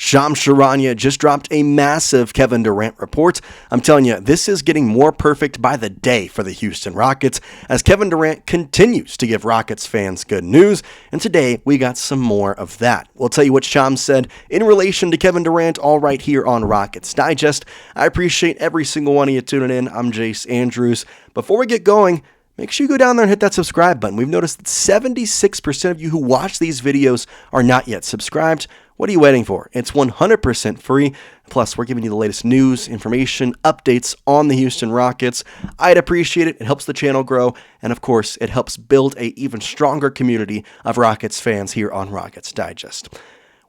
Shams Charania just dropped a massive Kevin Durant report. I'm telling you, this is getting more perfect by the day for the Houston Rockets as Kevin Durant continues to give Rockets fans good news, and today we got some more of that. We'll tell you what Shams said in relation to Kevin Durant all right here on Rockets Digest. I appreciate every single one of you tuning in. I'm Jace Andrews. Before we get going, make sure you go down there and hit that subscribe button. We've noticed that 76% of you who watch these videos are not yet subscribed. What are you waiting for? It's 100% free. Plus, we're giving you the latest news, information, updates on the Houston Rockets. I'd appreciate it. It helps the channel grow. And of course, it helps build an even stronger community of Rockets fans here on Rockets Digest.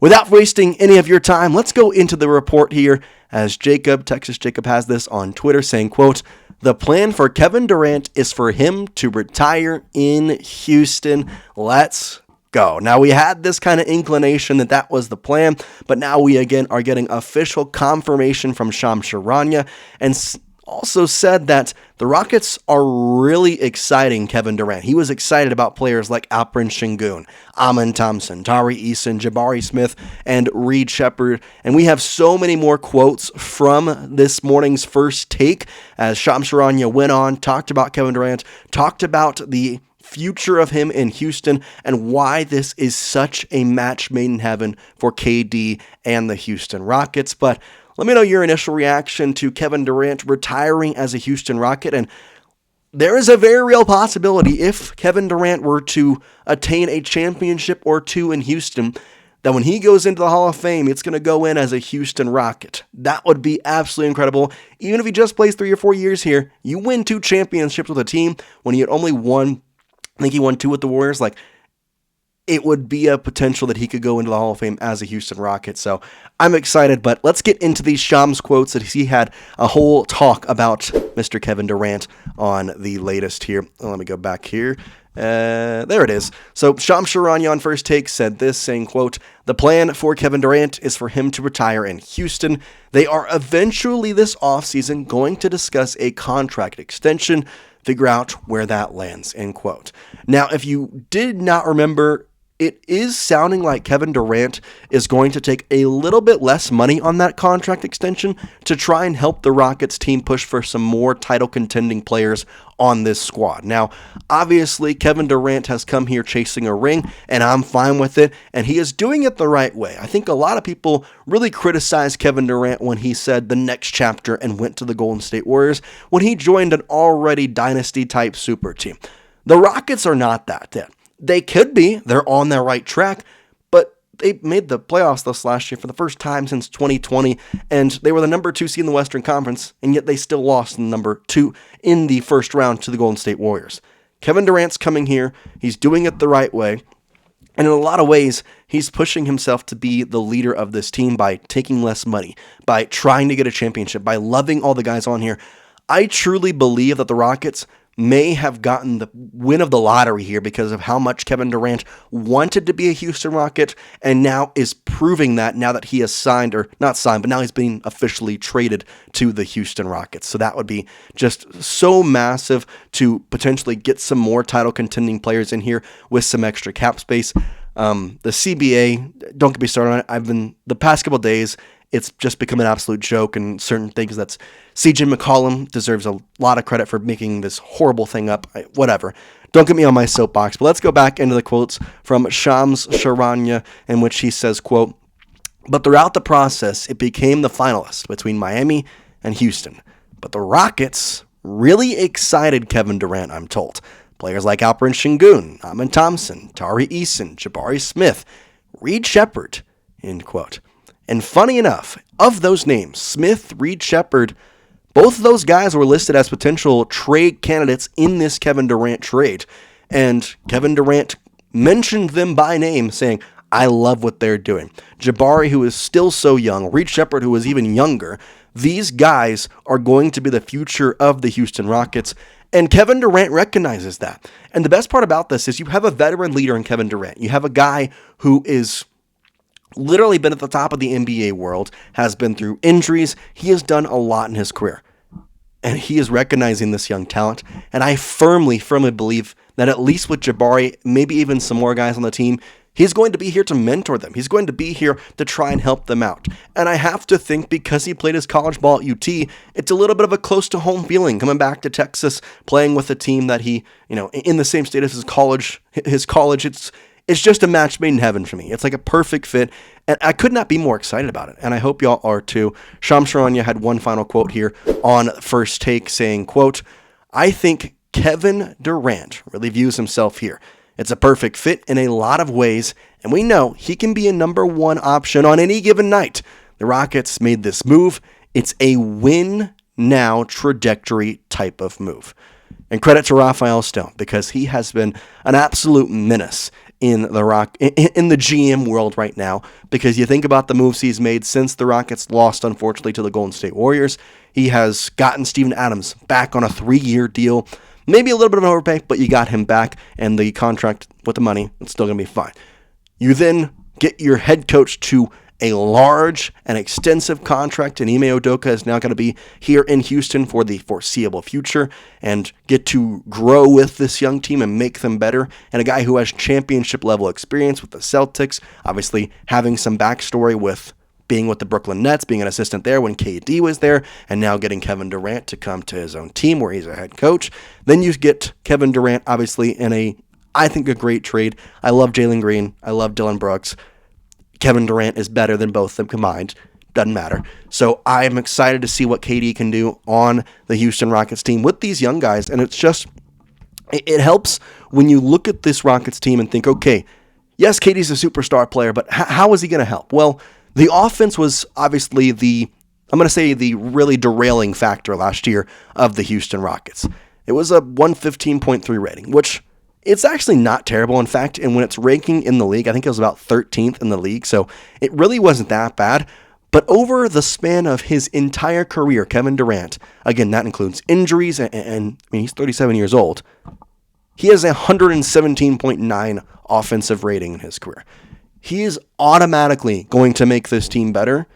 Without wasting any of your time, let's go into the report here as Texas Jacob has this on Twitter saying, quote, "The plan for Kevin Durant is for him to retire in Houston. Let's go." Now, we had this kind of inclination that was the plan, but now we again are getting official confirmation from Shams Charania and also said that the Rockets are really exciting Kevin Durant. He was excited about players like Alperen Şengün, Amen Thompson, Tari Eason, Jabari Smith, and Reed Sheppard. And we have so many more quotes from this morning's first take as Shams Charania went on, talked about Kevin Durant, talked about the future of him in Houston and why this is such a match made in heaven for KD and the Houston Rockets. But let me know your initial reaction to Kevin Durant retiring as a Houston Rocket. And there is a very real possibility if Kevin Durant were to attain a championship or two in Houston, that when he goes into the Hall of Fame, it's going to go in as a Houston Rocket. That would be absolutely incredible. Even if he just plays 3 or 4 years here, you win 2 championships with a team when he had only won, I think he won 2 with the Warriors. Like, it would be a potential that he could go into the Hall of Fame as a Houston Rocket. So I'm excited, but let's get into these Shams quotes that he had a whole talk about Mr. Kevin Durant on the latest here. Let me go back here. There it is. So Shams Charania on First Take said this, saying, quote, "The plan for Kevin Durant is for him to retire in Houston. They are eventually this offseason going to discuss a contract extension, figure out where that lands," end quote. Now, if you did not remember, it is sounding like Kevin Durant is going to take a little bit less money on that contract extension to try and help the Rockets team push for some more title contending players on this squad. Now, obviously, Kevin Durant has come here chasing a ring, and I'm fine with it, and he is doing it the right way. I think a lot of people really criticized Kevin Durant when he said the next chapter and went to the Golden State Warriors when he joined an already dynasty-type super team. The Rockets are not that yet. They could be. They're on their right track, but they made the playoffs this last year for the first time since 2020, and they were the number 2 seed in the Western Conference, and yet they still lost in number 2 in the first round to the Golden State Warriors. Kevin Durant's coming here. He's doing it the right way, and in a lot of ways, he's pushing himself to be the leader of this team by taking less money, by trying to get a championship, by loving all the guys on here. I truly believe that the Rockets may have gotten the win of the lottery here because of how much Kevin Durant wanted to be a Houston Rocket and now is proving that now that he has signed, or not signed, but now he's being officially traded to the Houston Rockets. So that would be just so massive to potentially get some more title contending players in here with some extra cap space. The CBA, don't get me started on it. The past couple of days, it's just become an absolute joke, and certain things that's CJ McCollum deserves a lot of credit for making this horrible thing up. Whatever. Don't get me on my soapbox, but let's go back into the quotes from Shams Charania, in which he says, quote, "But throughout the process, it became the finalists between Miami and Houston. But the Rockets really excited Kevin Durant, I'm told. Players like Alperen Şengün, Amen Thompson, Tari Eason, Jabari Smith, Reed Sheppard," end quote. And funny enough, of those names, Smith, Reed Sheppard, both of those guys were listed as potential trade candidates in this Kevin Durant trade. And Kevin Durant mentioned them by name, saying, "I love what they're doing." Jabari, who is still so young, Reed Sheppard, who is even younger, these guys are going to be the future of the Houston Rockets. And Kevin Durant recognizes that. And the best part about this is you have a veteran leader in Kevin Durant. You have a guy who is literally been at the top of the NBA world, has been through injuries. He has done a lot in his career. And he is recognizing this young talent. And I firmly believe that at least with Jabari, maybe even some more guys on the team, He's going to be here to mentor them. He's going to be here to try and help them out. And I have to think because he played his college ball at UT, it's a little bit of a close to home feeling coming back to Texas, playing with a team that he, in the same state as his college, it's just a match made in heaven for me. It's like a perfect fit, and I could not be more excited about it, and I hope y'all are too. Shams Charania had one final quote here on First Take saying, quote, "I think Kevin Durant really views himself here. It's a perfect fit in a lot of ways, and we know he can be a number one option on any given night. The Rockets made this move. It's a win-now trajectory type of move." And credit to Rafael still, because he has been an absolute menace in the GM world right now, because you think about the moves he's made since the Rockets lost, unfortunately, to the Golden State Warriors. He has gotten Steven Adams back on a 3-year deal. Maybe a little bit of an overpay, but you got him back, and the contract with the money, it's still going to be fine. You then get your head coach to a large and extensive contract, and Ime Udoka is now going to be here in Houston for the foreseeable future and get to grow with this young team and make them better. And a guy who has championship level experience with the Celtics, obviously having some backstory with being with the Brooklyn Nets, being an assistant there when KD was there, and now getting Kevin Durant to come to his own team where he's a head coach. Then you get Kevin Durant, obviously, in I think, a great trade. I love Jalen Green. I love Dillon Brooks. Kevin Durant is better than both of them combined. Doesn't matter. So I'm excited to see what KD can do on the Houston Rockets team with these young guys. And it's just, it helps when you look at this Rockets team and think, okay, yes, KD's a superstar player, but how is he going to help? Well, the offense was obviously the really derailing factor last year of the Houston Rockets. It was a 115.3 rating, which it's actually not terrible. In fact, and when it's ranking in the league, I think it was about 13th in the league, so it really wasn't that bad. But over the span of his entire career, Kevin Durant, again, that includes injuries, and he's 37 years old, he has a 117.9 offensive rating in his career. He is automatically going to make this team better.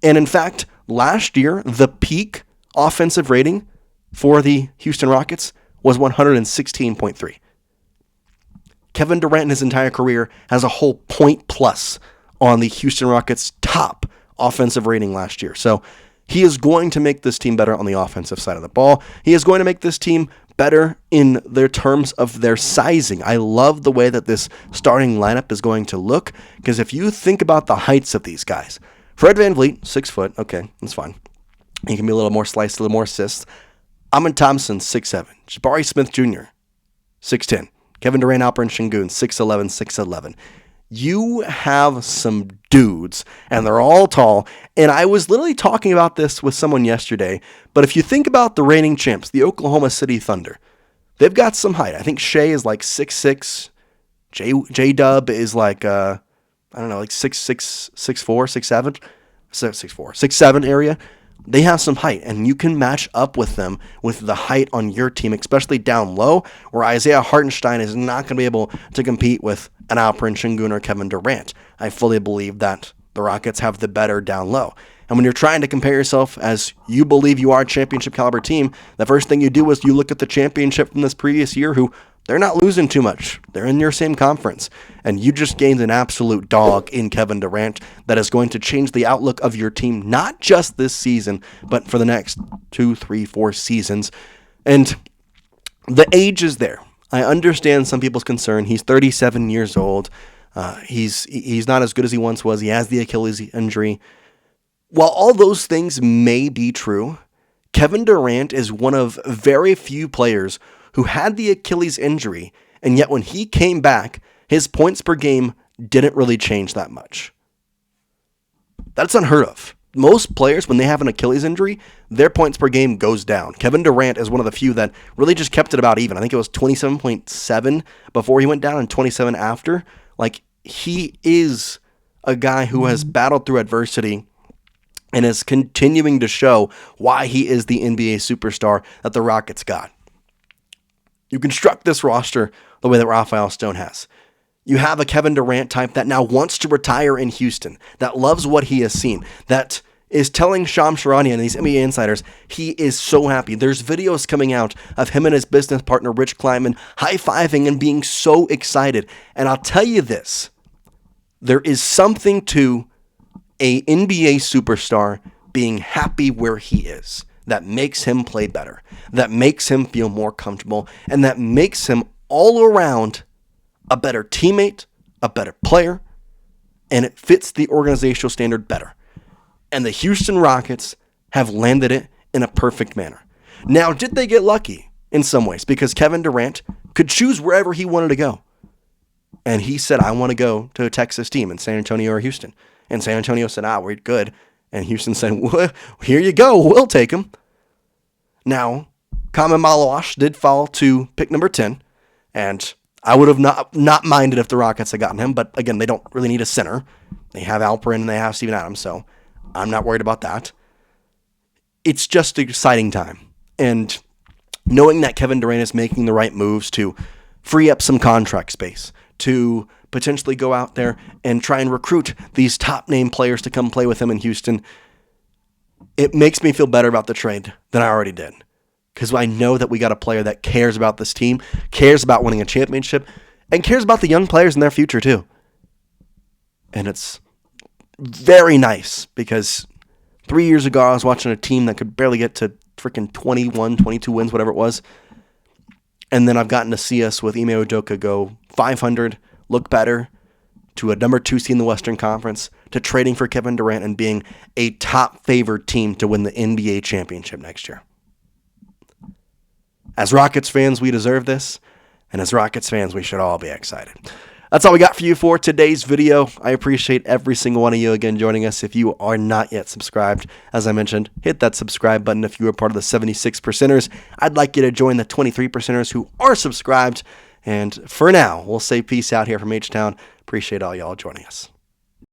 And in fact, last year, the peak offensive rating for the Houston Rockets was 116.3. Kevin Durant in his entire career has a whole point plus on the Houston Rockets' top offensive rating last year. So he is going to make this team better on the offensive side of the ball. He is going to make this team better in their terms of their sizing. I love the way that this starting lineup is going to look, because if you think about the heights of these guys, Fred VanVleet, 6 foot, okay, that's fine. He can be a little more sliced, a little more assists. Amen Thompson, 6'7". Jabari Smith Jr., 6'10". Kevin Durant, Alperen Şengün, 6'11", 6'11". You have some dudes, and they're all tall. And I was literally talking about this with someone yesterday, but if you think about the reigning champs, the Oklahoma City Thunder, they've got some height. I think Shea is like 6'6". J-Dub is like, like 6'6", 6'4", 6'7", 6'4", 6'7" area. They have some height, and you can match up with them with the height on your team, especially down low, where Isaiah Hartenstein is not going to be able to compete with an Alperen Şengün or Kevin Durant. I fully believe that the Rockets have the better down low. And when you're trying to compare yourself as you believe you are a championship caliber team, the first thing you do is you look at the championship from this previous year, who they're not losing too much. They're in your same conference. And you just gained an absolute dog in Kevin Durant that is going to change the outlook of your team, not just this season, but for the next 2, 3, 4 seasons. And the age is there. I understand some people's concern. He's 37 years old. He's not as good as he once was. He has the Achilles injury. While all those things may be true, Kevin Durant is one of very few players who had the Achilles injury, and yet when he came back, his points per game didn't really change that much. That's unheard of. Most players, when they have an Achilles injury, their points per game goes down. Kevin Durant is one of the few that really just kept it about even. I think it was 27.7 before he went down and 27 after. Like, he is a guy who has battled through adversity and is continuing to show why he is the NBA superstar that the Rockets got. You construct this roster the way that Rafael Stone has. You have a Kevin Durant type that now wants to retire in Houston, that loves what he has seen, that is telling Shams Charania and these NBA insiders he is so happy. There's videos coming out of him and his business partner, Rich Kleiman, high-fiving and being so excited. And I'll tell you this, There is something to a NBA superstar being happy where he is that makes him play better, that makes him feel more comfortable, and that makes him all around a better teammate, a better player, and it fits the organizational standard better. And the Houston Rockets have landed it in a perfect manner. Now, did they get lucky in some ways? Because Kevin Durant could choose wherever he wanted to go. And he said, I want to go to a Texas team in San Antonio or Houston. And San Antonio said, we're good. And Houston said, well, here you go. We'll take him. Now, Kamen Malawash did fall to pick number 10. And I would have not minded if the Rockets had gotten him. But again, they don't really need a center. They have Alperen and they have Steven Adams. So I'm not worried about that. It's just an exciting time. And knowing that Kevin Durant is making the right moves to free up some contract space, to potentially go out there and try and recruit these top-name players to come play with him in Houston, it makes me feel better about the trade than I already did. Because I know that we got a player that cares about this team, cares about winning a championship, and cares about the young players in their future too. And it's very nice because 3 years ago I was watching a team that could barely get to freaking 21, 22 wins, whatever it was. And then I've gotten to see us with Ime Udoka go 500, look better, to a number 2 seed in the Western Conference, to trading for Kevin Durant and being a top favored team to win the NBA championship next year. As Rockets fans, we deserve this. And as Rockets fans, we should all be excited. That's all we got for you for today's video. I appreciate every single one of you again joining us. If you are not yet subscribed, as I mentioned, hit that subscribe button. If you are part of the 76%ers, I'd like you to join the 23%ers who are subscribed. And for now, we'll say peace out here from H-Town. Appreciate all y'all joining us.